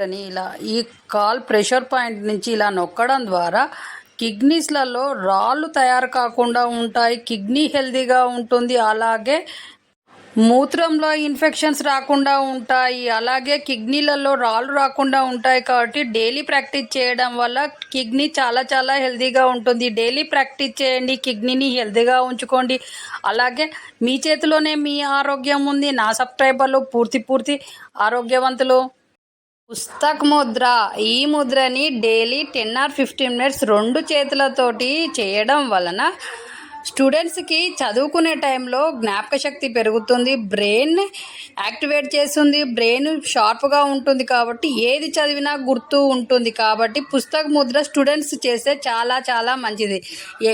అని ఇలా ఈ కాల్ ప్రెషర్ పాయింట్ నుంచి ఇలా నొక్కడం ద్వారా కిడ్నీస్లలో రాళ్ళు తయారు కాకుండా ఉంటాయి. కిడ్నీ హెల్తీగా ఉంటుంది. అలాగే మూత్రంలో ఇన్ఫెక్షన్స్ రాకుండా ఉంటాయి. అలాగే కిడ్నీలలో రాళ్ళు రాకుండా ఉంటాయి. కాబట్టి డైలీ ప్రాక్టీస్ చేయడం వల్ల కిడ్నీ చాలా చాలా హెల్తీగా ఉంటుంది. డైలీ ప్రాక్టీస్ చేయండి, కిడ్నీని హెల్తీగా ఉంచుకోండి. అలాగే మీ చేతిలోనే మీ ఆరోగ్యం ఉంది. నా సబ్స్క్రైబర్లు పూర్తి ఆరోగ్యవంతులు. పుస్తక్ ముద్ర. ఈ ముద్రని డైలీ 10 or 15 minutes 2 చేతులతోటి చేయడం వలన స్టూడెంట్స్కి చదువుకునే టైంలో జ్ఞాపక శక్తి పెరుగుతుంది, బ్రెయిన్ యాక్టివేట్ చేస్తుంది, బ్రెయిన్ షార్ప్గా ఉంటుంది. కాబట్టి ఏది చదివినా గుర్తు ఉంటుంది. కాబట్టి పుస్తక ముద్ర స్టూడెంట్స్ చేస్తే చాలా చాలా మంచిది.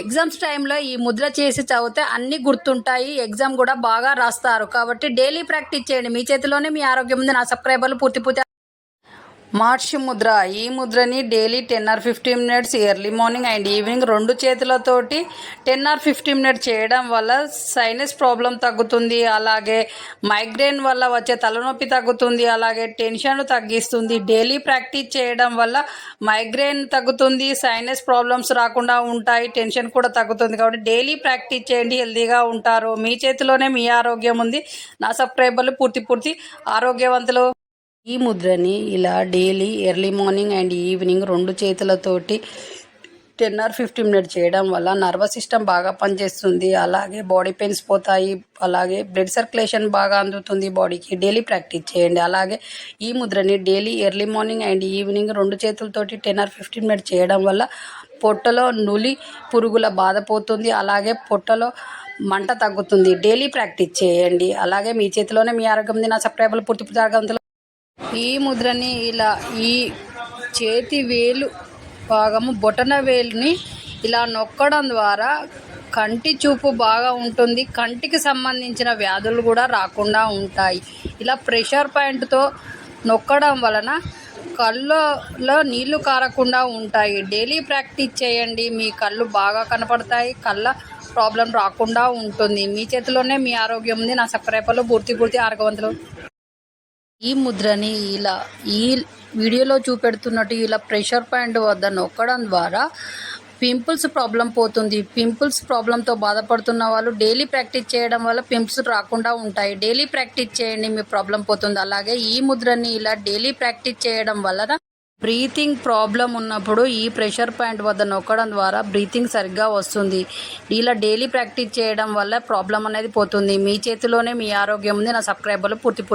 ఎగ్జామ్స్ టైంలో ఈ ముద్ర చేసి చదివితే అన్నీ గుర్తుంటాయి, ఎగ్జామ్ కూడా బాగా రాస్తారు. కాబట్టి డైలీ ప్రాక్టీస్ చేయండి. మీ చేతిలోనే మీ ఆరోగ్యం ఉంది. నా సబ్స్క్రైబర్లు పూర్తి మార్ష్ ముద్ర. ఈ ముద్రని daily 10 or 15 minutes early morning and evening 2 చేతులతోటి 10 or 15 minutes చేయడం వల్ల సైనస్ ప్రాబ్లం తగ్గుతుంది. అలాగే మైగ్రేన్ వల్ల వచ్చే తలనొప్పి తగ్గుతుంది. అలాగే టెన్షన్ తగ్గిస్తుంది. డైలీ ప్రాక్టీస్ చేయడం వల్ల మైగ్రేన్ తగ్గుతుంది, సైనస్ ప్రాబ్లమ్స్ రాకుండా ఉంటాయి, టెన్షన్ కూడా తగ్గుతుంది. కాబట్టి డైలీ ప్రాక్టీస్ చేయండి, హెల్తీగా ఉంటారు. మీ చేతిలోనే మీ ఆరోగ్యం ఉంది. నా సబ్స్క్రైబర్లు పూర్తి ఆరోగ్యవంతులు. ఈ ముద్రని ఇలా daily early morning and evening 2 చేతులతోటి 10 or 15 minutes చేయడం వల్ల నర్వస్ సిస్టమ్ బాగా పనిచేస్తుంది. అలాగే బాడీ పెయిన్స్ పోతాయి. అలాగే బ్లడ్ సర్క్యులేషన్ బాగా అందుతుంది బాడీకి. డైలీ ప్రాక్టీస్ చేయండి. అలాగే ఈ ముద్రని daily early morning and evening 2 చేతులతోటి 10 or 15 minutes చేయడం వల్ల పొట్టలో నులి పురుగుల బాధ పోతుంది. అలాగే పొట్టలో మంట తగ్గుతుంది. డైలీ ప్రాక్టీస్ చేయండి. అలాగే మీ చేతిలోనే మీ ఆరోగ్యం ఉంది. నా సబ్స్క్రైబర్లు పూర్తి ఆరోగ్యవంతులు. ఈ ముద్రని ఇలా ఈ చేతి వేలు భాగము బొటన వేలుని ఇలా నొక్కడం ద్వారా కంటి చూపు బాగా ఉంటుంది. కంటికి సంబంధించిన వ్యాధులు కూడా రాకుండా ఉంటాయి. ఇలా ప్రెషర్ పాయింట్తో నొక్కడం వలన కళ్ళలో నీళ్లు కారకుండా ఉంటాయి. డైలీ ప్రాక్టీస్ చేయండి. మీ కళ్ళు బాగా కనపడతాయి. కళ్ళ ప్రాబ్లం రాకుండా ఉంటుంది. మీ చేతిలోనే మీ ఆరోగ్యం ఉంది. నా సబ్స్క్రైబర్లు పూర్తి ఆరోగ్యవంతులు. ఈ ముద్రని ఇలా ఈ వీడియోలో చూపెడుతున్నట్టు ఇలా ప్రెషర్ పాయింట్ వద్ద నొక్కడం ద్వారా పింపుల్స్ ప్రాబ్లం పోతుంది. పింపుల్స్ ప్రాబ్లంతో బాధపడుతున్న వాళ్ళు డైలీ ప్రాక్టీస్ చేయడం వల్ల పింపుల్స్ రాకుండా ఉంటాయి. డైలీ ప్రాక్టీస్ చేయండి, మీ ప్రాబ్లం పోతుంది. అలాగే ఈ ముద్రని ఇలా డైలీ ప్రాక్టీస్ చేయడం వలన బ్రీతింగ్ ప్రాబ్లం ఉన్నప్పుడు ఈ ప్రెషర్ పాయింట్ వద్ద నొక్కడం ద్వారా బ్రీతింగ్ సరిగ్గా వస్తుంది. ఇలా డైలీ ప్రాక్టీస్ చేయడం వల్ల ప్రాబ్లం అనేది పోతుంది. మీ చేతిలోనే మీ ఆరోగ్యం ఉంది. నా సబ్స్క్రైబర్లు పూర్తి